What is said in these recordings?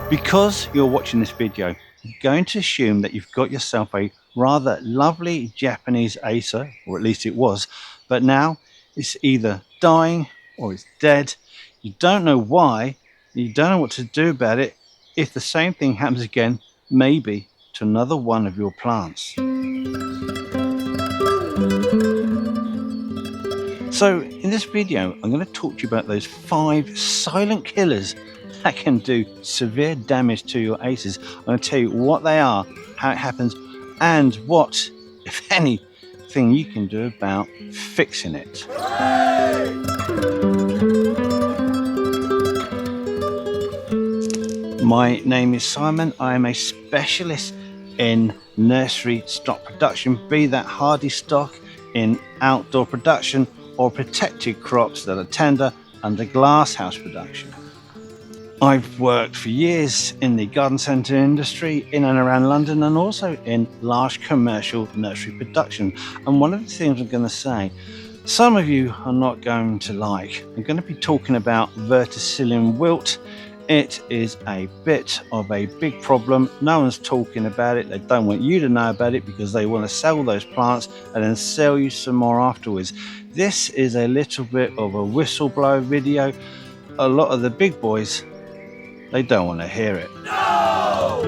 Because you're watching this video, I'm going to assume that you've got yourself a rather lovely Japanese Acer, or at least it was, but now it's either dying or it's dead. You don't know why, you don't know what to do about it. If the same thing happens again, maybe to another one of your plants. So in this video, I'm going to talk to you about those 5 silent killers that can do severe damage to your acers. I'm going to tell you what they are, how it happens, and what, if anything, you can do about fixing it. My name is Simon. I am a specialist in nursery stock production, be that hardy stock in outdoor production or protected crops that are tender under glasshouse production. I've worked for years in the garden centre industry in and around London, and also in large commercial nursery production. And one of the things I'm going to say, some of you are not going to like. I'm going to be talking about Verticillium wilt. It is a bit of a big problem. No one's talking about it. They don't want you to know about it because they want to sell those plants and then sell you some more afterwards. This is a little bit of a whistleblower video. A lot of the big boys, they don't want to hear it. No!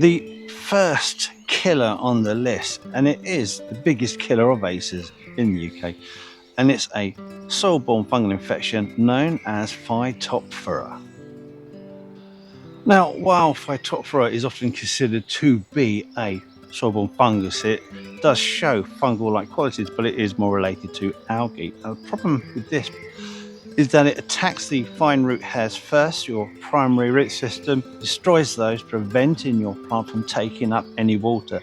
The first killer on the list, and it is the biggest killer of acers in the UK, and it's a soil-borne fungal infection known as Phytophthora. Now, while Phytophthora is often considered to be a soil-borne fungus, it does show fungal-like qualities, but it is more related to algae. Now, the problem with this is that it attacks the fine root hairs first, your primary root system, destroys those, preventing your plant from taking up any water.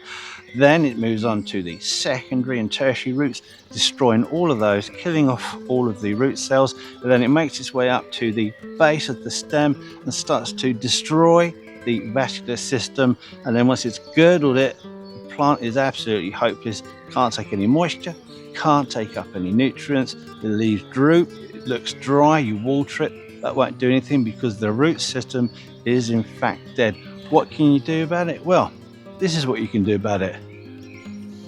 Then it moves on to the secondary and tertiary roots, destroying all of those, killing off all of the root cells, and then it makes its way up to the base of the stem and starts to destroy the vascular system. And then once it's girdled it, the plant is absolutely hopeless, can't take any moisture, can't take up any nutrients, the leaves droop, it looks dry, you water it, that won't do anything because the root system is in fact dead. What can you do about it? Well, this is what you can do about it.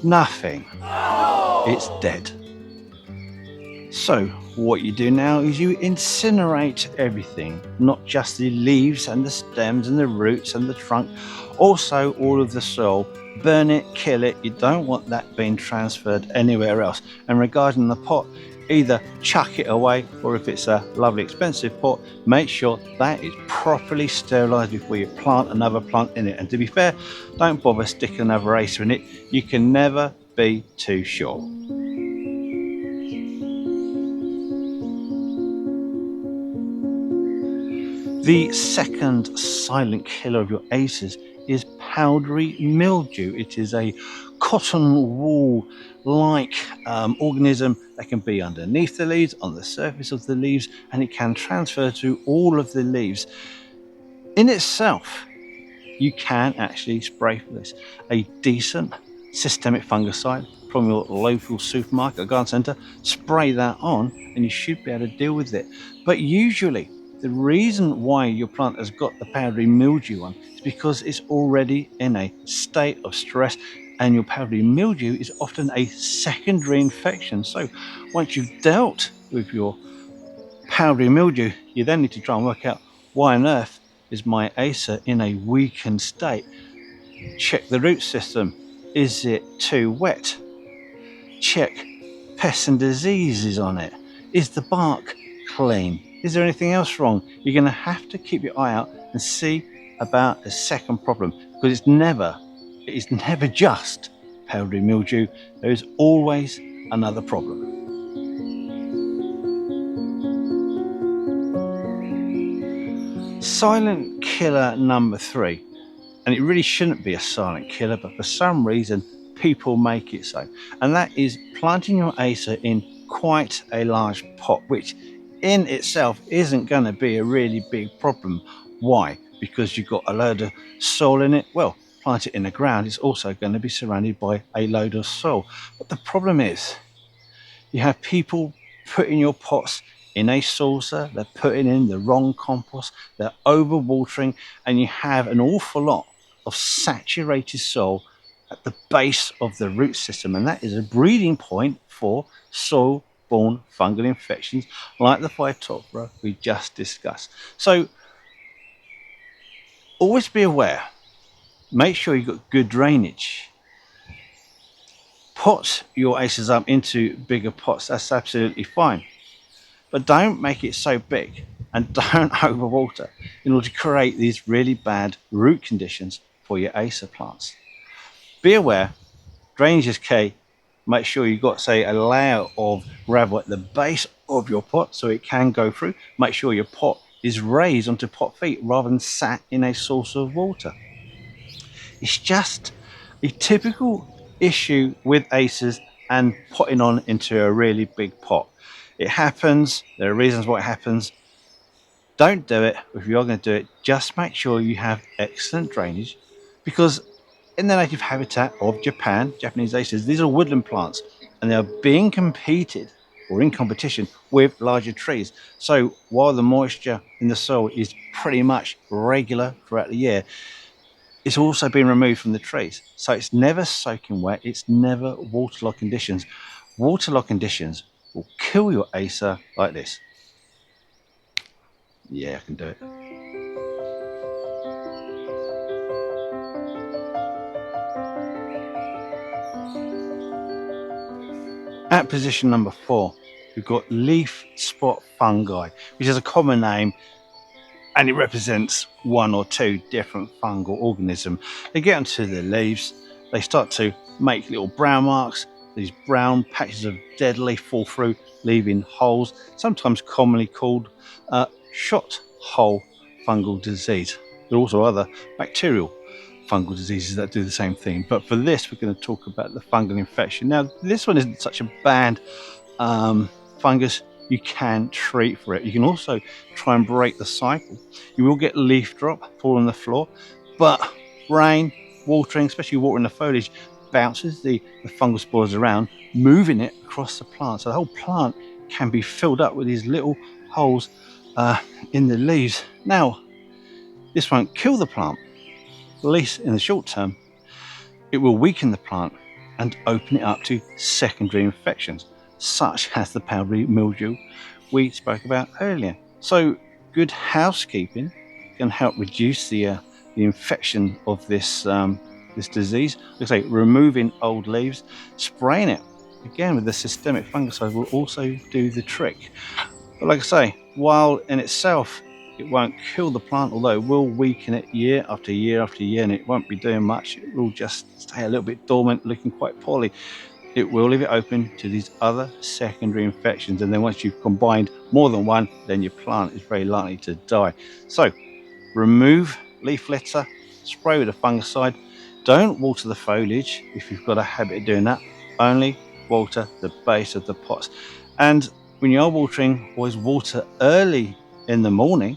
Nothing. No! It's dead. So what you do now is you incinerate everything, not just the leaves and the stems and the roots and the trunk, also all of the soil. Burn it, kill it. You don't want that being transferred anywhere else. And regarding the pot, either chuck it away, or if it's a lovely expensive pot, make sure that is properly sterilised before you plant another plant in it. And to be fair, don't bother sticking another Acer in it. You can never be too sure. The second silent killer of your acers is powdery mildew. It is a cotton wool like organism that can be underneath the leaves, on the surface of the leaves, and it can transfer to all of the leaves. In itself, you can actually spray for this. A decent systemic fungicide from your local supermarket or garden centre, spray that on and you should be able to deal with it. But usually the reason why your plant has got the powdery mildew on is because it's already in a state of stress, and your powdery mildew is often a secondary infection. So once you've dealt with your powdery mildew, you then need to try and work out why on earth is my Acer in a weakened state. Check the root system. Is it too wet? Check pests and diseases on it. Is the bark clean? Is there anything else wrong? You're going to have to keep your eye out and see about a second problem, because it is never just powdery mildew. There is always another problem. Silent killer number 3, and it really shouldn't be a silent killer, but for some reason people make it so, and that is planting your Acer in quite a large pot, which in itself isn't going to be a really big problem. Why? Because you've got a load of soil in it. Well, plant it in the ground, it's also going to be surrounded by a load of soil. But the problem is you have people putting your pots in a saucer, they're putting in the wrong compost, they're overwatering, and you have an awful lot of saturated soil at the base of the root system, and that is a breeding point for soil-borne fungal infections like the Phytophthora we just discussed. So always be aware, make sure you've got good drainage. Pot your acers up into bigger pots, that's absolutely fine. But don't make it so big and don't overwater in order to create these really bad root conditions for your Acer plants. Be aware, drainage is key. Make sure you've got, say, a layer of gravel at the base of your pot so it can go through. Make sure your pot is raised onto pot feet rather than sat in a source of water. It's just a typical issue with Acers and potting on into a really big pot. It happens, there are reasons why it happens. Don't do it. If you're going to do it, just make sure you have excellent drainage, because in the native habitat of Japan, Japanese Acers, these are woodland plants and they are being competed or in competition with larger trees. So while the moisture in the soil is pretty much regular throughout the year, it's also been removed from the trees. So it's never soaking wet, it's never waterlogged conditions. Waterlogged conditions will kill your Acer like this. Yeah, I can do it. At position number 4, we've got leaf spot fungi, which is a common name and it represents one or two different fungal organisms. They get onto the leaves, they start to make little brown marks. These brown patches of dead leaf fall through, leaving holes, sometimes commonly called shot hole fungal disease. There are also other bacterial fungal diseases that do the same thing, but for this we're going to talk about the fungal infection. Now this one isn't such a bad fungus. You can treat for it. You can also try and break the cycle. You will get leaf drop, fall on the floor, but rain, watering, especially watering the foliage, bounces the fungal spores around, moving it across the plant. So the whole plant can be filled up with these little holes in the leaves. Now, this won't kill the plant, at least in the short term. It will weaken the plant and open it up to secondary infections, such as the powdery mildew we spoke about earlier. So good housekeeping can help reduce the infection of this this disease. Like I say, removing old leaves, spraying it again with the systemic fungicide will also do the trick. But like I say, while in itself it won't kill the plant, although it will weaken it year after year after year, and it won't be doing much. It will just stay a little bit dormant, looking quite poorly. It will leave it open to these other secondary infections, and then once you've combined more than one, then your plant is very likely to die. So remove leaf litter, spray with a fungicide. Don't water the foliage if you've got a habit of doing that. Only water the base of the pots. And when you are watering, always water early in the morning.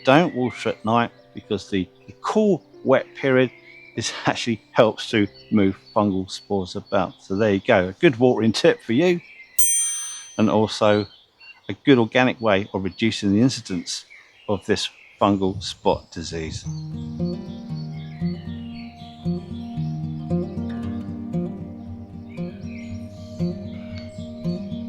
Don't water at night, because the cool, wet period actually helps to move fungal spores about. So there you go, a good watering tip for you, and also a good organic way of reducing the incidence of this fungal spot disease.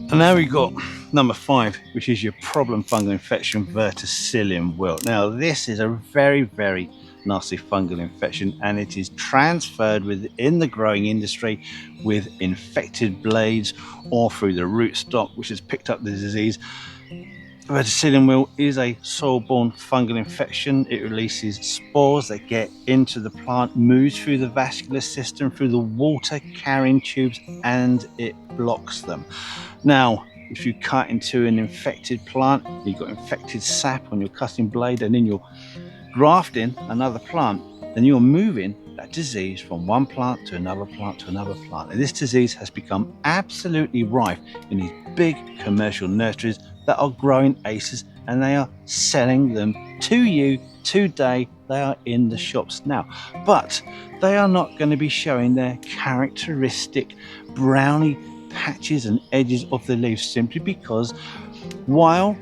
And now we've got number 5, which is your problem fungal infection, Verticillium wilt. Now this is a very, very nasty fungal infection, and it is transferred within the growing industry with infected blades or through the rootstock, which has picked up the disease. Verticillium wilt is a soil-borne fungal infection. It releases spores that get into the plant, moves through the vascular system, through the water carrying tubes, and it blocks them. Now, if you cut into an infected plant, you've got infected sap on your cutting blade, and then you're grafting another plant, then you're moving that disease from one plant to another plant to another plant. And this disease has become absolutely rife in these big commercial nurseries that are growing Acers, and they are selling them to you today. They are in the shops now, but they are not going to be showing their characteristic browny patches and edges of the leaves, simply because while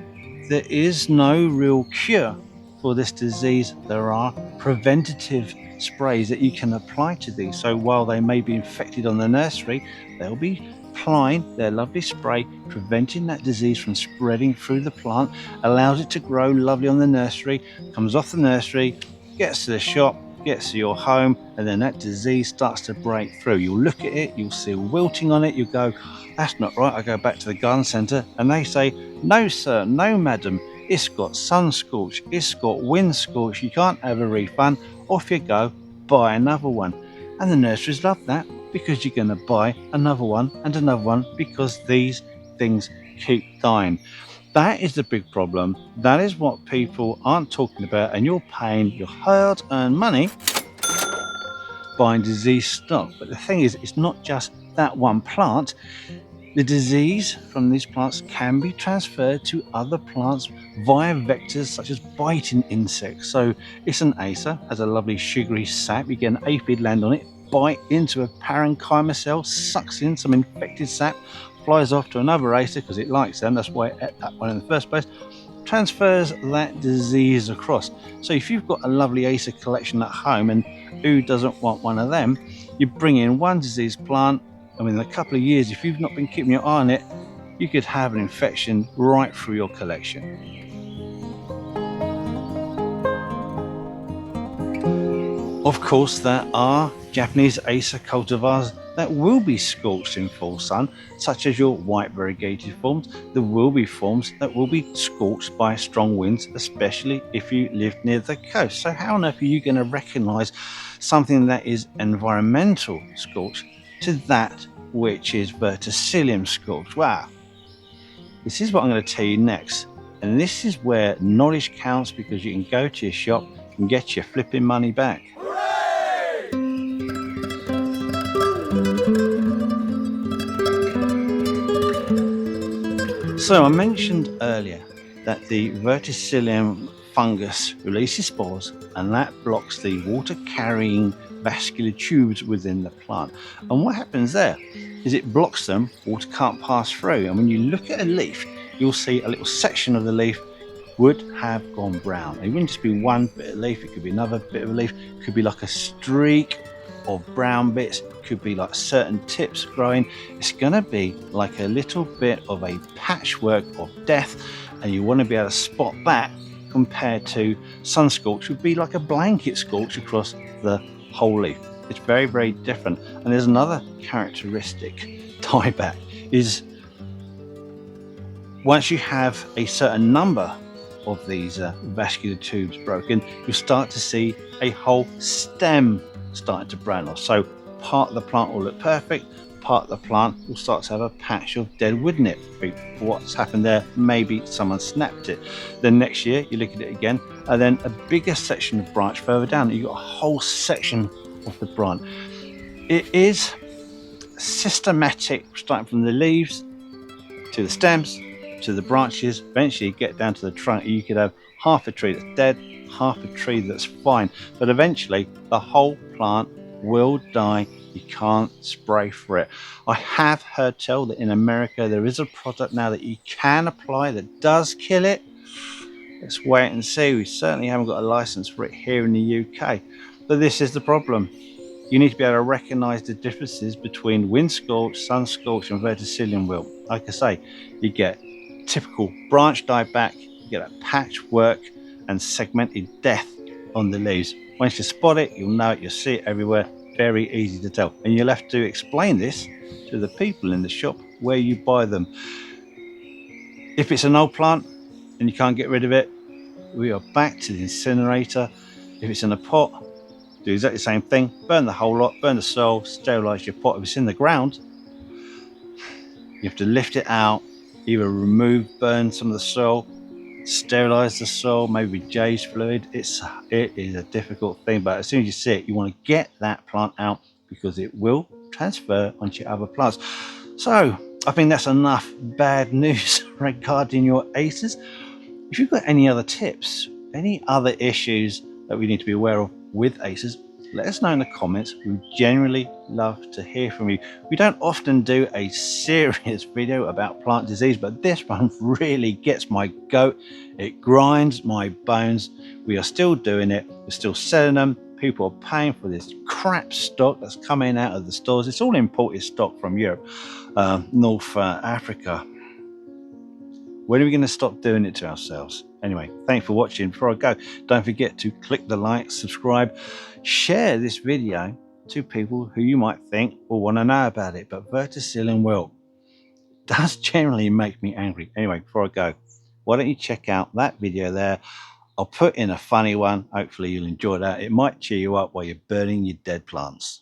there is no real cure for this disease, there are preventative sprays that you can apply to these. So while they may be infected on the nursery, they'll be applying their lovely spray, preventing that disease from spreading through the plant, allows it to grow lovely on the nursery, comes off the nursery, gets to the shop, gets to your home, and then that disease starts to break through. You'll look at it, you'll see wilting on it, you go, that's not right. I go back to the garden centre and they say, no sir, no madam, it's got Sunscorch, it's got Windscorch, you can't have a refund. Off you go, buy another one. And the nurseries love that, because you're going to buy another one and another one, because these things keep dying. That is the big problem. That is what people aren't talking about, and you're paying your hard-earned money buying disease stock. But the thing is, it's not just that one plant. The disease from these plants can be transferred to other plants via vectors such as biting insects. So it's an Acer, has a lovely sugary sap. You get an aphid land on it, bite into a parenchyma cell, sucks in some infected sap, flies off to another Acer because it likes them. That's why it ate that one in the first place. Transfers that disease across. So if you've got a lovely Acer collection at home, and who doesn't want one of them, you bring in one diseased plant, and within a couple of years, if you've not been keeping your eye on it, you could have an infection right through your collection. Of course, there are Japanese Acer cultivars that will be scorched in full sun, such as your white variegated forms. There will be forms that will be scorched by strong winds, especially if you live near the coast. So how on earth are you going to recognise something that is environmental scorch to that which is Verticillium scorch? Wow, this is what I'm going to tell you next, and this is where knowledge counts, because you can go to your shop and get your flipping money back. So I mentioned earlier that the Verticillium fungus releases spores, and that blocks the water carrying vascular tubes within the plant. And what happens there is it blocks them, water can't pass through. And when you look at a leaf, you'll see a little section of the leaf would have gone brown. It wouldn't just be one bit of leaf, it could be another bit of a leaf, it could be like a streak of brown bits, it could be like certain tips growing. It's going to be like a little bit of a patchwork of death, and you want to be able to spot that, compared to Sunscorch would be like a blanket scorch across the whole leaf. It's very, very different. And there's another characteristic dieback is, once you have a certain number of these vascular tubes broken, you'll start to see a whole stem starting to brown off. So part of the plant will look perfect, part of the plant will start to have a patch of dead wood in it. What's happened there? Maybe someone snapped it. Then next year you look at it again, and then a bigger section of branch further down. You've got a whole section of the branch. It is systematic, starting from the leaves to the stems to the branches. Eventually you get down to the trunk. You could have half a tree that's dead, half a tree that's fine, but eventually the whole plant will die. You can't spray for it. I have heard tell that in America there is a product now that you can apply that does kill it. Let's wait and see. We certainly haven't got a license for it here in the UK. But this is the problem. You need to be able to recognise the differences between windscorch, sunscorch and verticillium wilt. Like I say, you get typical branch dieback, you get a patchwork and segmented death on the leaves. Once you spot it, you'll know it, you'll see it everywhere. Very easy to tell. And you'll have to explain this to the people in the shop where you buy them. If it's an old plant and you can't get rid of it, we are back to the incinerator. If it's in a pot, do exactly the same thing. Burn the whole lot, burn the soil, sterilise your pot. If it's in the ground, you have to lift it out, either burn some of the soil, sterilise the soil, maybe J's fluid. It is a difficult thing, but as soon as you see it, you want to get that plant out, because it will transfer onto your other plants. So I think that's enough bad news regarding your Acers. If you've got any other tips, any other issues that we need to be aware of with Acers, let us know in the comments. We generally love to hear from you. We don't often do a serious video about plant disease, but this one really gets my goat. It grinds my bones. We are still doing it. We're still selling them. People are paying for this crap stock that's coming out of the stores. It's all imported stock from Europe, North Africa. When are we going to stop doing it to ourselves? Anyway, thanks for watching. Before I go, don't forget to click the like, subscribe, share this video to people who you might think will want to know about it. But Verticillium Wilt does generally make me angry. Anyway, before I go, why don't you check out that video there? I'll put in a funny one. Hopefully you'll enjoy that. It might cheer you up while you're burning your dead plants.